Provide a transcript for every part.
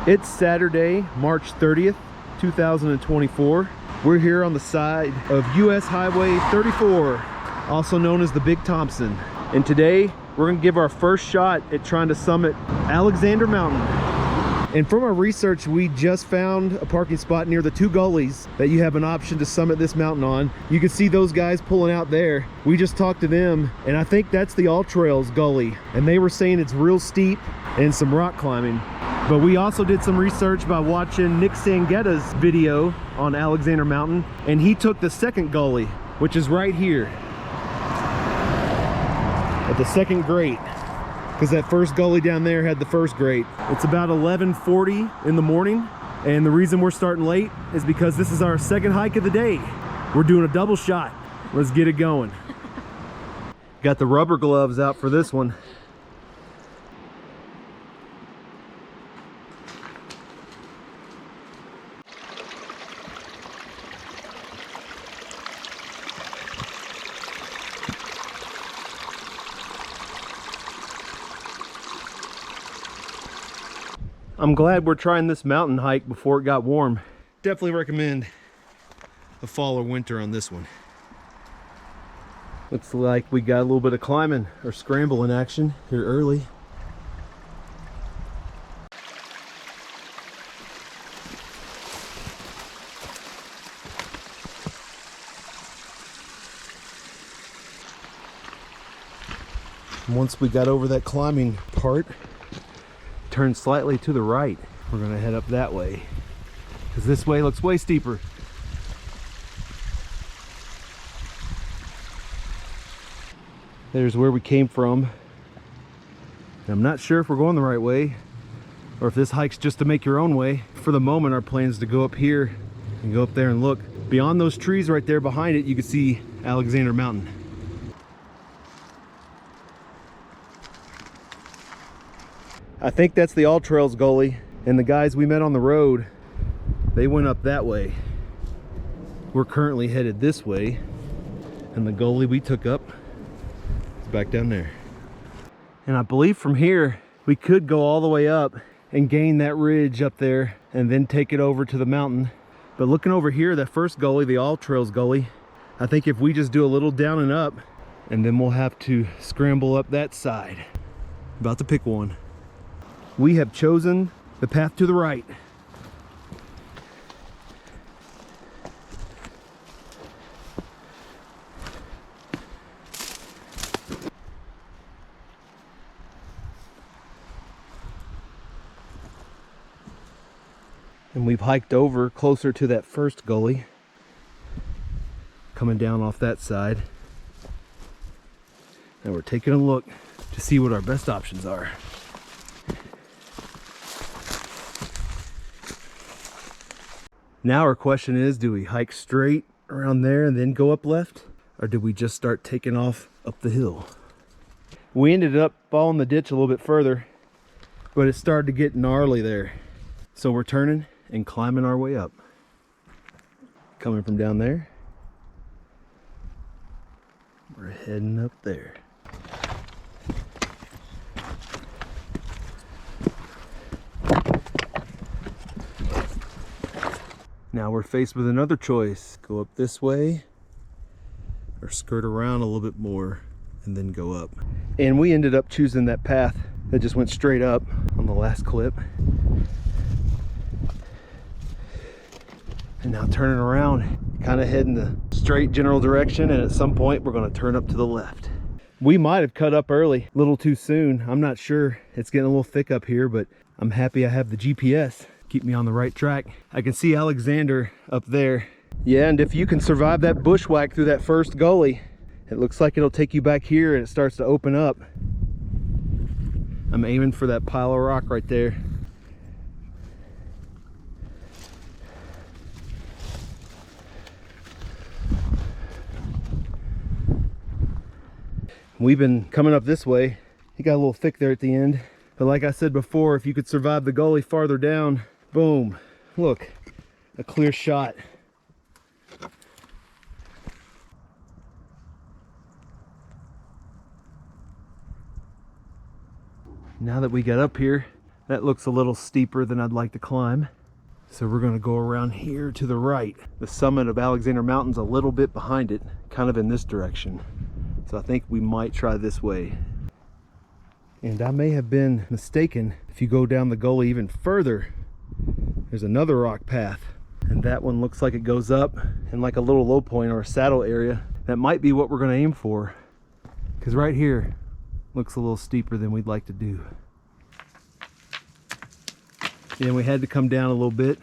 It's Saturday, March 30th, 2024. We're here on the side of US Highway 34, also known as the Big Thompson. And today, we're gonna give our first shot at trying to summit Alexander Mountain. And from our research, we just found a parking spot near the two gullies that you have an option to summit this mountain on. You can see those guys pulling out there. We just talked to them, and I think that's the All Trails gully. And they were saying it's real steep and some rock climbing. But we also did some research by watching Nick Sangetta's video on Alexander Mountain, and he took the second gully, which is right here at the second grate, because that first gully down there had the first grate. It's about 11:40 in the morning, and the reason we're starting late is because this is our second hike of the day. We're doing a double shot. Let's get it going. Got the rubber gloves out for this one. I'm glad we're trying this mountain hike before it got warm. Definitely recommend a fall or winter on this one. Looks like we got a little bit of climbing or scramble in action here early. Once we got over that climbing part, turn slightly to the right. We're gonna head up that way, because this way looks way steeper. There's where we came from. I'm not sure if we're going the right way or if this hike's just to make your own way. For the moment, our plan is to go up here and go up there and look. Beyond those trees right there behind it, you can see Alexander Mountain. I think that's the All Trails gully, and the guys we met on the road, they went up that way. We're currently headed this way, and the gully we took up is back down there. And I believe from here, we could go all the way up and gain that ridge up there and then take it over to the mountain. But looking over here, that first gully, the All Trails gully, I think if we just do a little down and up, and then we'll have to scramble up that side. About to pick one. We have chosen the path to the right. And we've hiked over closer to that first gully, coming down off that side. And we're taking a look to see what our best options are. Now our question is, do we hike straight around there and then go up left? Or do we just start taking off up the hill? We ended up following the ditch a little bit further, but it started to get gnarly there. So we're turning and climbing our way up. Coming from down there, we're heading up there. Now we're faced with another choice. Go up this way or skirt around a little bit more and then go up. And we ended up choosing that path that just went straight up on the last clip. And now turning around, kind of heading the straight general direction, and at some point we're going to turn up to the left. We might have cut up early, a little too soon. I'm not sure. It's getting a little thick up here, but I'm happy I have the GPS. Keep me on the right track. I can see Alexander up there. Yeah, and if you can survive that bushwhack through that first gully, it looks like it'll take you back here and it starts to open up. I'm aiming for that pile of rock right there. We've been coming up this way. It got a little thick there at the end. But like I said before, if you could survive the gully farther down, boom, look, a clear shot. Now that we got up here, That looks a little steeper than I'd like to climb. So we're gonna go around here to the right. The summit of Alexander Mountain's a little bit behind it, kind of in this direction. So I think we might try this way. And I may have been mistaken. If you go down the gully even further, there's another rock path. And that one looks like it goes up in like a little low point or a saddle area. That might be what we're gonna aim for. Because right here looks a little steeper than we'd like to do. And we had to come down a little bit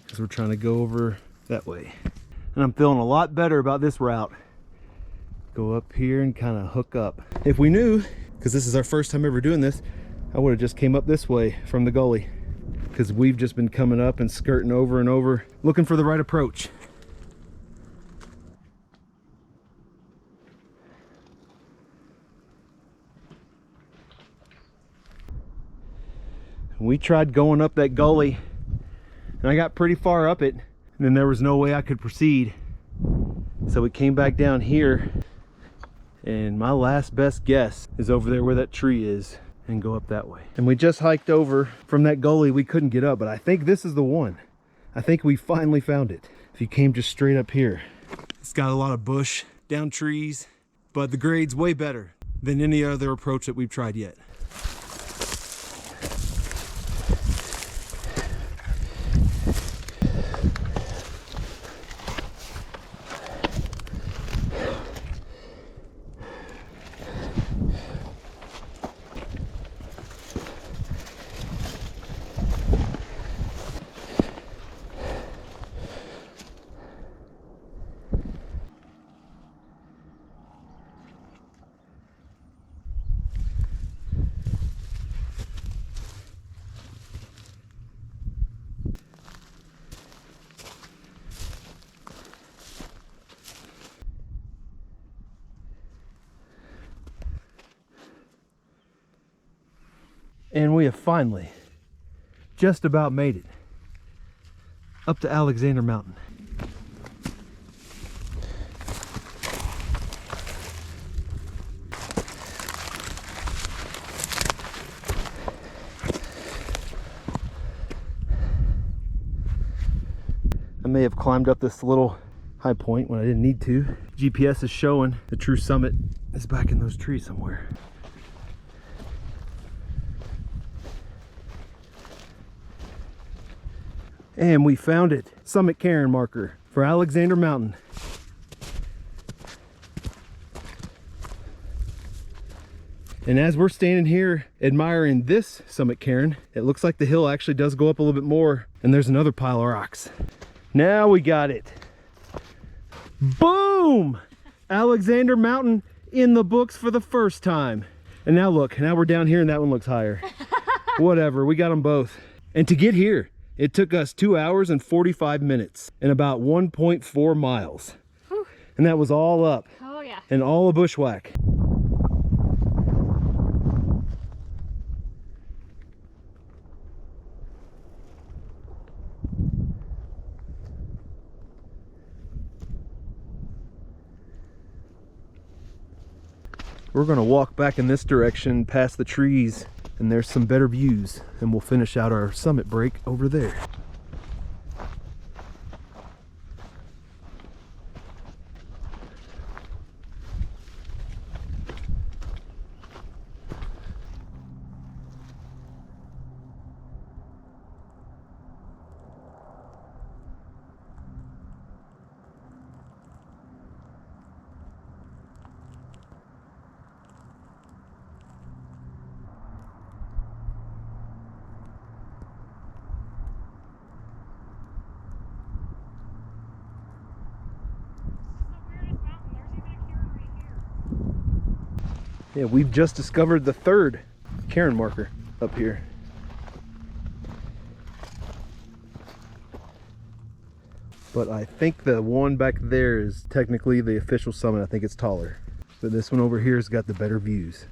because we're trying to go over that way. And I'm feeling a lot better about this route. Go up here and kind of hook up. If we knew, because this is our first time ever doing this, I would have just came up this way from the gully, because we've just been coming up and skirting over and over, looking for the right approach. We tried going up that gully and I got pretty far up it, and then there was no way I could proceed. So we came back down here, and my last best guess is over there where that tree is, and go up that way. And we just hiked over from that gully we couldn't get up, but I think this is the one. I think we finally found it. If you came just straight up here, it's got a lot of bush, down trees, but the grade's way better than any other approach that we've tried yet. And we have finally just about made it up to Alexander Mountain. I may have climbed up this little high point when I didn't need to. GPS is showing the true summit is back in those trees somewhere. And we found it. Summit cairn marker for Alexander Mountain. And as we're standing here admiring this summit cairn, it looks like the hill actually does go up a little bit more, and there's another pile of rocks. Now we got it. Boom! Alexander Mountain in the books for the first time. And now look, now we're down here and that one looks higher. Whatever, we got them both. And to get here, it took us 2 hours and 45 minutes and about 1.4 miles. Whew. And that was all up. Oh yeah. And all a bushwhack. We're gonna walk back in this direction past the trees, and there's some better views, and we'll finish out our summit break over there. Yeah, we've just discovered the third cairn marker up here. But I think the one back there is technically the official summit. I think it's taller. But this one over here has got the better views.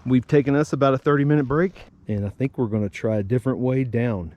We've taken us about a 30-minute break, and I think we're going to try a different way down.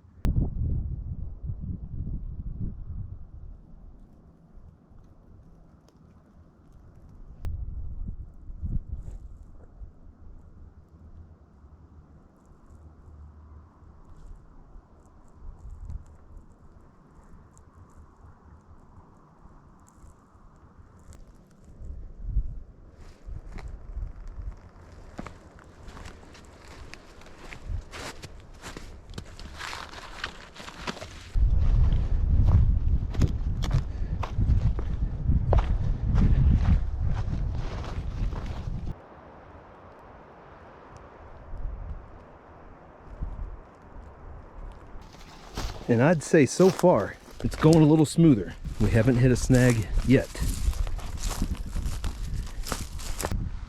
And I'd say so far, it's going a little smoother. We haven't hit a snag yet.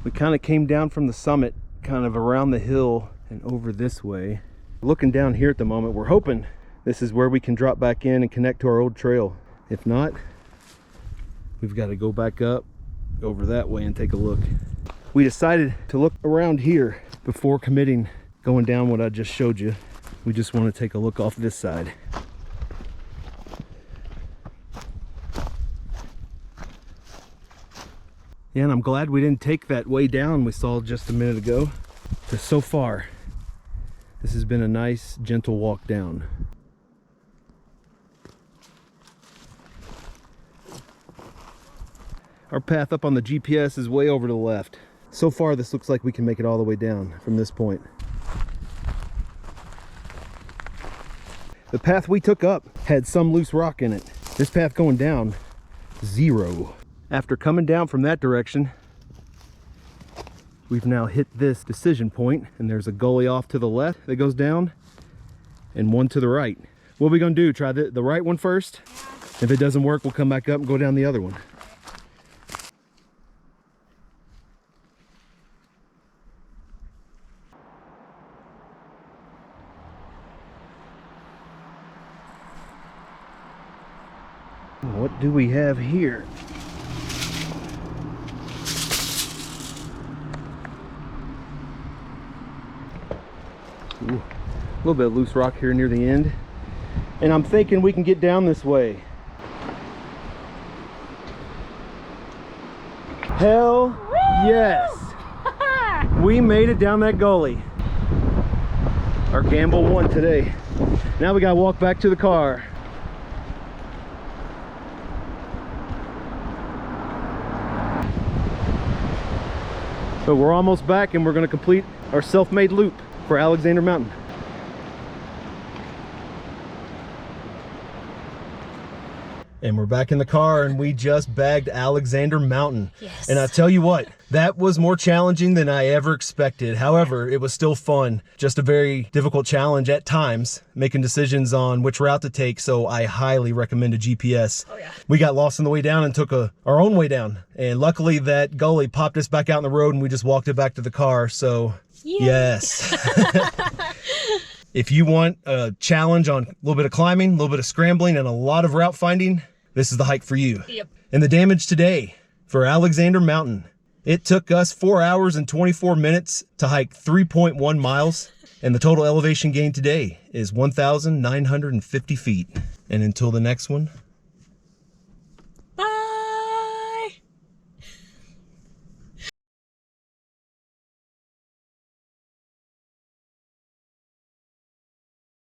We kind of came down from the summit, kind of around the hill and over this way. Looking down here at the moment, we're hoping this is where we can drop back in and connect to our old trail. If not, we've got to go back up over that way and take a look. We decided to look around here before committing going down what I just showed you. We just want to take a look off this side. Yeah, and I'm glad we didn't take that way down we saw just a minute ago. Because so far, this has been a nice, gentle walk down. Our path up on the GPS is way over to the left. So far, this looks like we can make it all the way down from this point. The path we took up had some loose rock in it. This path going down, zero. After coming down from that direction, we've now hit this decision point, and there's a gully off to the left that goes down and one to the right. What are we gonna do? Try the right one first? If it doesn't work, we'll come back up and go down the other one. What do we have here? Ooh, a little bit of loose rock here near the end. And I'm thinking we can get down this way. Hell yes! We made it down that gully. Our gamble won today. Now we gotta walk back to the car. But we're almost back, and we're going to complete our self-made loop for Alexander Mountain. And we're back in the car, and we just bagged Alexander Mountain. Yes. And I tell you what, that was more challenging than I ever expected. However, it was still fun. Just a very difficult challenge at times, making decisions on which route to take. So I highly recommend a GPS. Oh yeah. We got lost on the way down and took our own way down. And luckily that gully popped us back out in the road, and we just walked it back to the car. So Yay. yes. If you want a challenge on a little bit of climbing, a little bit of scrambling, and a lot of route finding, this is the hike for you. Yep. And the damage today for Alexander Mountain. It took us 4 hours and 24 minutes to hike 3.1 miles. And the total elevation gain today is 1,950 feet. And until the next one,